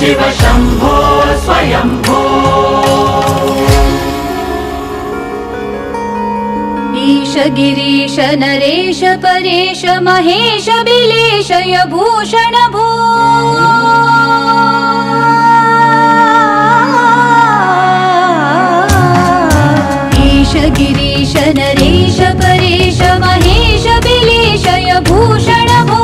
शिव शम्भो स्वयम्भो। ईश गिरीश नरेश परेश महेश बिलेश भूषण भो। ईश गिरीश नरेश परेश महेश बिलेश भूषण भो।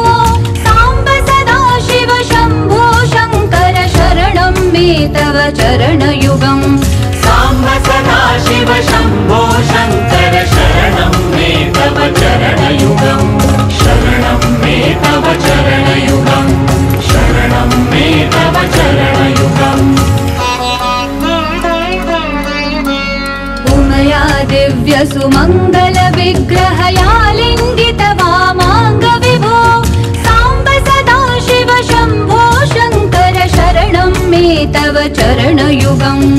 सांब सदा शिव शम्भो शङ्कर शरणं मे तव चरणयुगम्। सांब सदा शिव शम्भो शङ्कर शरणं मे तव चरणयुगम्। शरणं मे तव चरणयुगम्। शरणं मे तव चरणयुगम्। उमया दिव्य सुमङ्गल विग्रहया लिङ्गित वामाङ्ग विभो। सांब सदा शिव शम्भो शङ्कर शरणं मे तव चरणयुगम्।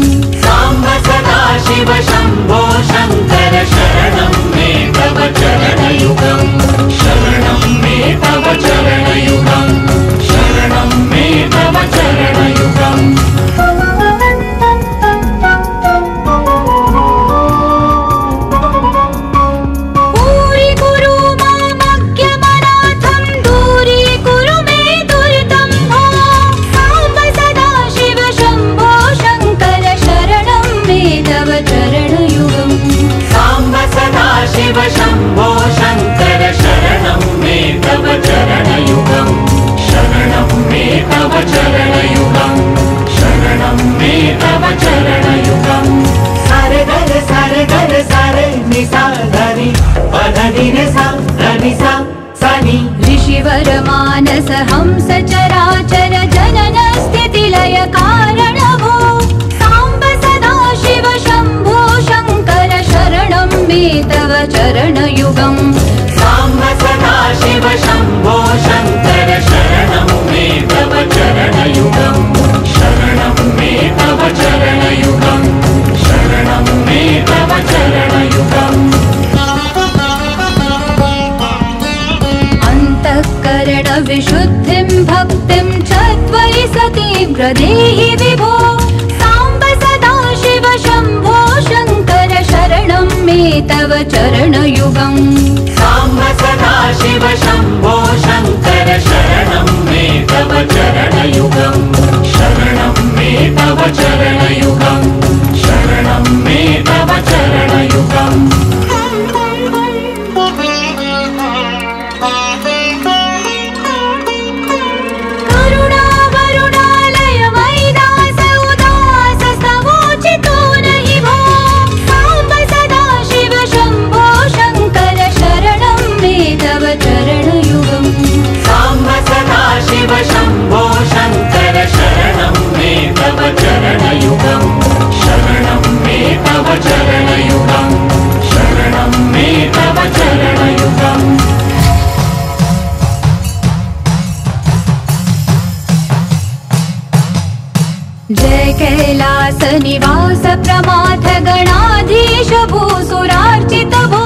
सांब सदा शिव शम्भो शङ्कर शरणं मे तव चरणयुगम्। शरणं मे तव चरणयुगम्। शरणं मे तव चरणयुगम्। शिव शम्भो शङ्कर शरणं मे तव चरणयुगम्। शरणं मे तव चरणयुगम्। शरणं मे तव चरणयुगम्। सारे गरे सारे निसा धनि पधनि रे सा धनि सा सनि। ऋषिवर मानस हंस चराचर जनन स्थिति लय कारण भो। सांब सदा शिव शम्भो शङ्कर शरणं मे तव चरणयुगम्। सांब सदा शिव शम्भो शङ्कर शरणं मे तव चरणयुगम्। शरणं मे तव चरणयुगम्। शरणं मे तव चरणयुगम्। अन्तःकरण विशुद्धिं भक्तिं च त्वयि सतीव्र देहि विभो। सांब सदा शिव शम्भो शङ्कर शरणं मे तव चरणयुगम्। सांब सदा शिव शम्भो शङ्कर शरणं मे तव चरणयुगम्। शरणं मे तव चरणयुगम्। शरणं मे तव चरणयुगम्। शिव शम्भो शङ्कर शरणं मे तव चरणयुगम्। शरणं मे तव चरणयुगम्। शरणं मे तव चरणयुगम्। जय कैलास निवास प्रमाथ गणाधीश भूसुरार्चित भो।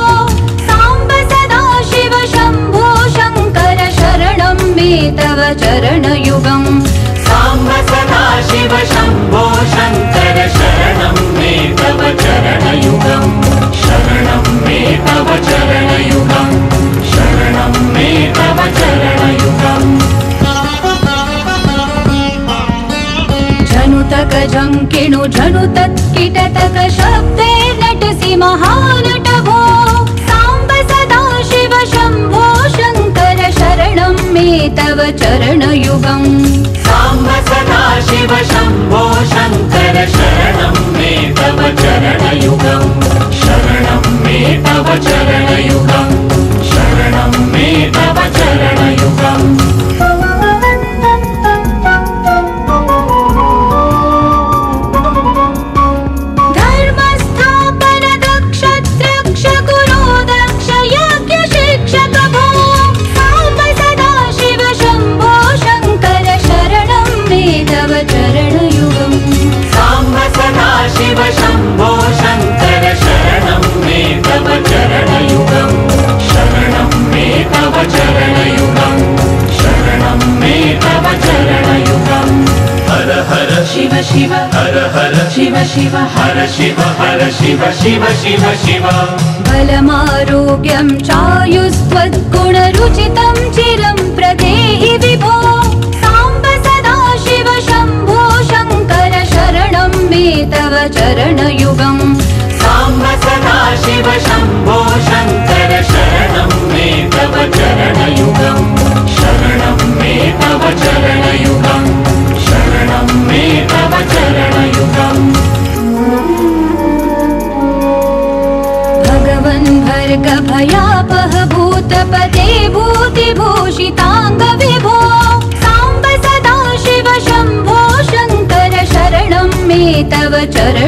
सांब सदा शिव शम्भो शङ्कर शरणं मे तव चरणयुगम्। सांब सदा शिव शम्भो शङ्कर शरणं मे तव चरणयुगम्। शरणं मे तव चरणयुगम्। शरणं मे तव चरणयुगम्। झनुतक झङ्किणु झनुतत्किटतक शब्दे नटसि महानट भो। सांब सदा शिव शम्भो शङ्कर शरणं मे तव चरणयुगम्। सांब सदा शिव शम्भो शङ्कर शरणं मे तव चरणयुगम्। शरणं मे तव चरणयुगम्। शरणं मे तव चरणयुगम्। सांब शिव शिव हर हर शिव शिव हर शिव हर शिव शिव शिव शिव बलमारोग्यं चायुस्त्वद्गुणरुचितं चिरं प्रदेहि विभो साम्ब सदा शिव शम्भो शङ्कर शरणं मे तव चरणयुगम् साम्ब सदा शिव शम्भो शङ्कर शरणं मे तव चरणयुगम् शरणं मे तव चरणयुगम् शरणं मे तव चरणयुगम् भगवन् भर्गभयापह भूतपते भूतिभूषिताङ्ग विभो साम्ब सदा शिव शम्भो शङ्कर शरणं मे तव चरण